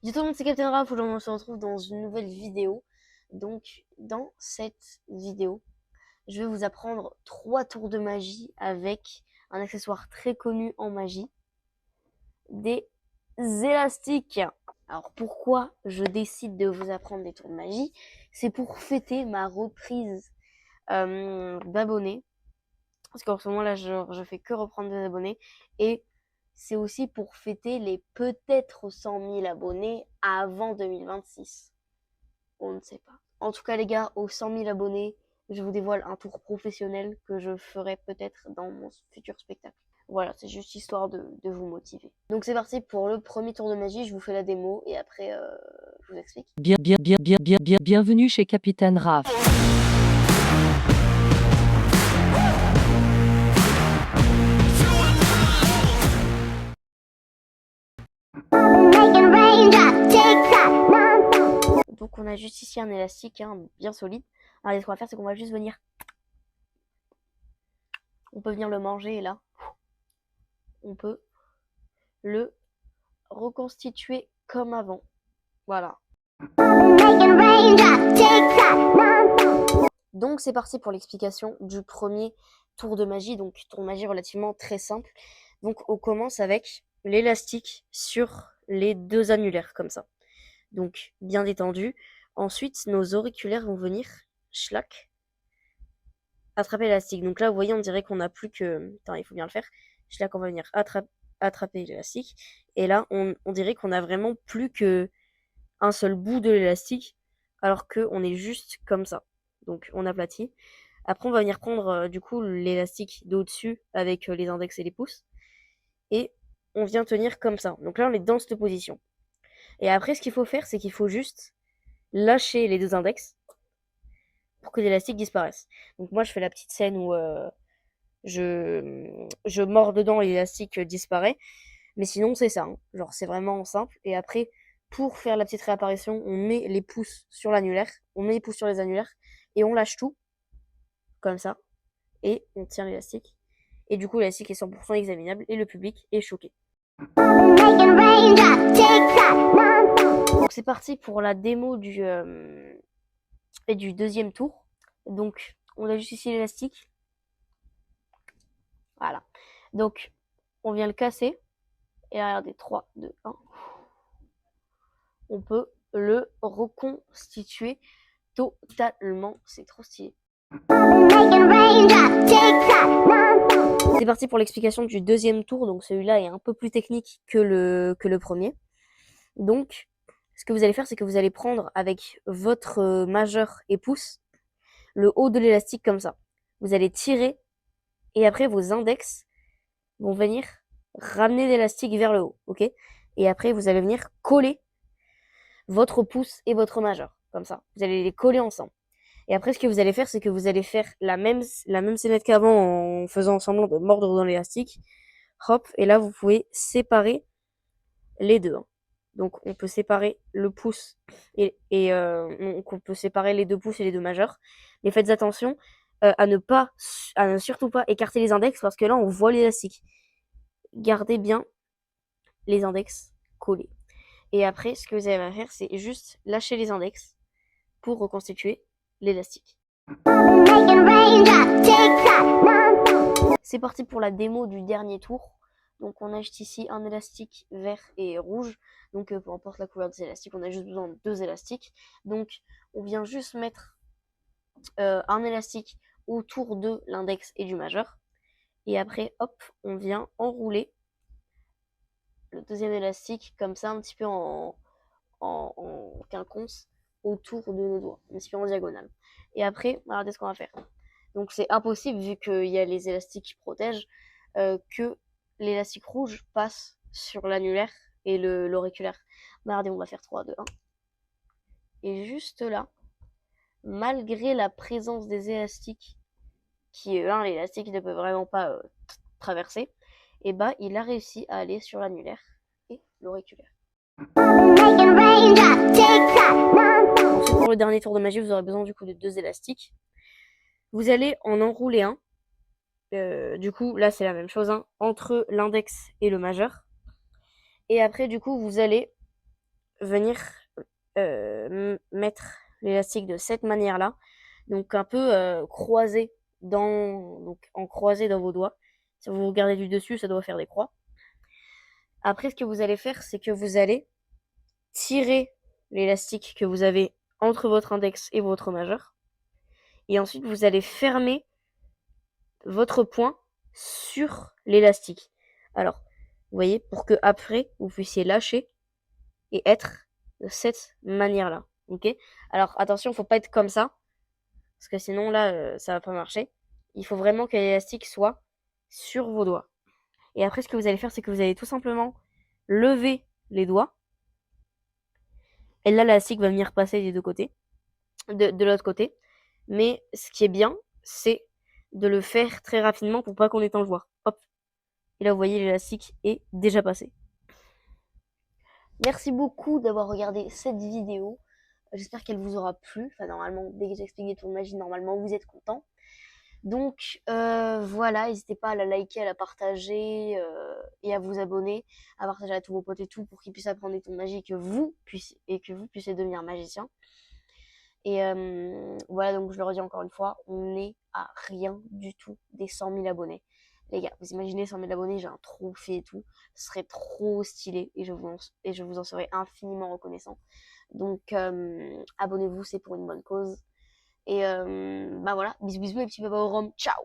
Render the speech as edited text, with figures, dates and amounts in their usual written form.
Dis tout le monde, c'est Captain Raph. Aujourd'hui, on se retrouve dans une nouvelle vidéo. Donc, dans cette vidéo, je vais vous apprendre 3 tours de magie avec un accessoire très connu en magie, des élastiques. Alors, pourquoi je décide de vous apprendre des tours de magie? C'est pour fêter ma reprise d'abonnés. Parce qu'en ce moment là, je fais que reprendre des abonnés. Et c'est aussi pour fêter les peut-être 100 000 abonnés avant 2026. On ne sait pas. En tout cas, les gars, aux 100 000 abonnés, je vous dévoile un tour professionnel que je ferai peut-être dans mon futur spectacle. Voilà, c'est juste histoire de vous motiver. Donc c'est parti pour le premier tour de magie. Je vous fais la démo et après, je vous explique. Bienvenue chez Capitaine Raph. Donc on a juste ici un élastique bien solide. Alors ce qu'on va faire, c'est qu'on va juste venir... On peut venir le manger et là, on peut le reconstituer comme avant. Voilà. Donc c'est parti pour l'explication du premier tour de magie. Donc tour de magie relativement très simple. Donc on commence avec l'élastique sur les 2 annulaires comme ça. Donc bien détendu. Ensuite nos auriculaires vont venir, schlac, attraper l'élastique. Donc là vous voyez on dirait qu'on n'a plus que... Attends, il faut bien le faire. Schlac, on va venir attraper l'élastique. Et là on dirait qu'on a vraiment plus que un seul bout de l'élastique, alors qu'on est juste comme ça. Donc on aplatit. Après on va venir prendre du coup l'élastique d'au-dessus avec les index et les pouces. Et on vient tenir comme ça. Donc là on est dans cette position. Et après ce qu'il faut faire, c'est qu'il faut juste lâcher les 2 index pour que l'élastique disparaisse. Donc moi je fais la petite scène où je mords dedans et l'élastique disparaît. Mais sinon c'est ça, hein. Genre c'est vraiment simple. Et après, pour faire la petite réapparition, on met les pouces sur l'annulaire, on met les pouces sur les annulaires, et on lâche tout, comme ça, et on tient l'élastique. Et du coup l'élastique est 100% examinable, et le public est choqué. Donc c'est parti pour la démo du deuxième tour. Donc on a juste ici l'élastique. Voilà. Donc on vient le casser. Et regardez, 3, 2, 1. On peut le reconstituer totalement. C'est trop stylé. C'est parti pour l'explication du deuxième tour. Donc celui-là est un peu plus technique que le premier. Donc ce que vous allez faire, c'est que vous allez prendre avec votre majeur et pouce le haut de l'élastique comme ça. Vous allez tirer et après vos index vont venir ramener l'élastique vers le haut. Ok? Et après vous allez venir coller votre pouce et votre majeur, comme ça. Vous allez les coller ensemble. Et après, ce que vous allez faire, c'est que vous allez faire la même scénette qu'avant en faisant semblant de mordre dans l'élastique. Hop, et là, vous pouvez séparer les deux. Donc, on peut séparer le pouce donc on peut séparer les 2 pouces et les 2 majeurs. Mais faites attention à ne surtout pas écarter les index parce que là, on voit l'élastique. Gardez bien les index collés. Et après, ce que vous allez faire, c'est juste lâcher les index pour reconstituer l'élastique. C'est parti pour la démo du dernier tour. Donc on a juste ici un élastique vert et rouge. Donc peu importe la couleur des élastiques, on a juste besoin de 2 élastiques. Donc on vient juste mettre un élastique autour de l'index et du majeur. Et après, hop, on vient enrouler le deuxième élastique comme ça, un petit peu en quinconce autour de nos doigts, un petit peu en diagonale. Et après, regardez ce qu'on va faire. Donc c'est impossible, vu qu'il y a les élastiques qui protègent, que l'élastique rouge passe sur l'annulaire et l'auriculaire. Regardez, on va faire 3, 2, 1. Et juste là, malgré la présence des élastiques, qui l'élastique ne peut vraiment pas traverser, et bah il a réussi à aller sur l'annulaire et l'auriculaire. Ensuite, pour le dernier tour de magie, vous aurez besoin du coup de 2 élastiques. Vous allez en enrouler un. Du coup, là, c'est la même chose, entre l'index et le majeur. Et après, du coup, vous allez venir mettre l'élastique de cette manière-là, donc un peu croisé en croisé dans vos doigts. Si vous regardez du dessus, ça doit faire des croix. Après, ce que vous allez faire, c'est que vous allez tirer l'élastique que vous avez entre votre index et votre majeur. Et ensuite, vous allez fermer votre poing sur l'élastique. Alors, vous voyez, pour que après, vous puissiez lâcher et être de cette manière-là. Ok? Alors, attention, faut pas être comme ça, parce que sinon, là, ça va pas marcher. Il faut vraiment que l'élastique soit sur vos doigts. Et après, ce que vous allez faire, c'est que vous allez tout simplement lever les doigts. Et là, l'élastique va venir passer des deux côtés, de l'autre côté. Mais ce qui est bien, c'est de le faire très rapidement pour pas qu'on ait le temps de voir. Hop. Et là, vous voyez, l'élastique est déjà passé. Merci beaucoup d'avoir regardé cette vidéo. J'espère qu'elle vous aura plu. Enfin, normalement, dès que j'ai expliqué tour de magie, normalement, vous êtes content. Donc, voilà, n'hésitez pas à la liker, à la partager et à vous abonner, à partager à tous vos potes et tout pour qu'ils puissent apprendre des tours de magie et que vous puissiez devenir magicien. Et voilà, donc je le redis encore une fois, on n'est à rien du tout des 100 000 abonnés. Les gars, vous imaginez 100 000 abonnés, j'ai un trophée et tout, ce serait trop stylé et je vous en serais infiniment reconnaissant. Donc abonnez-vous, c'est pour une bonne cause. Et bah voilà, bisous bisous les petits babas au rhum, ciao!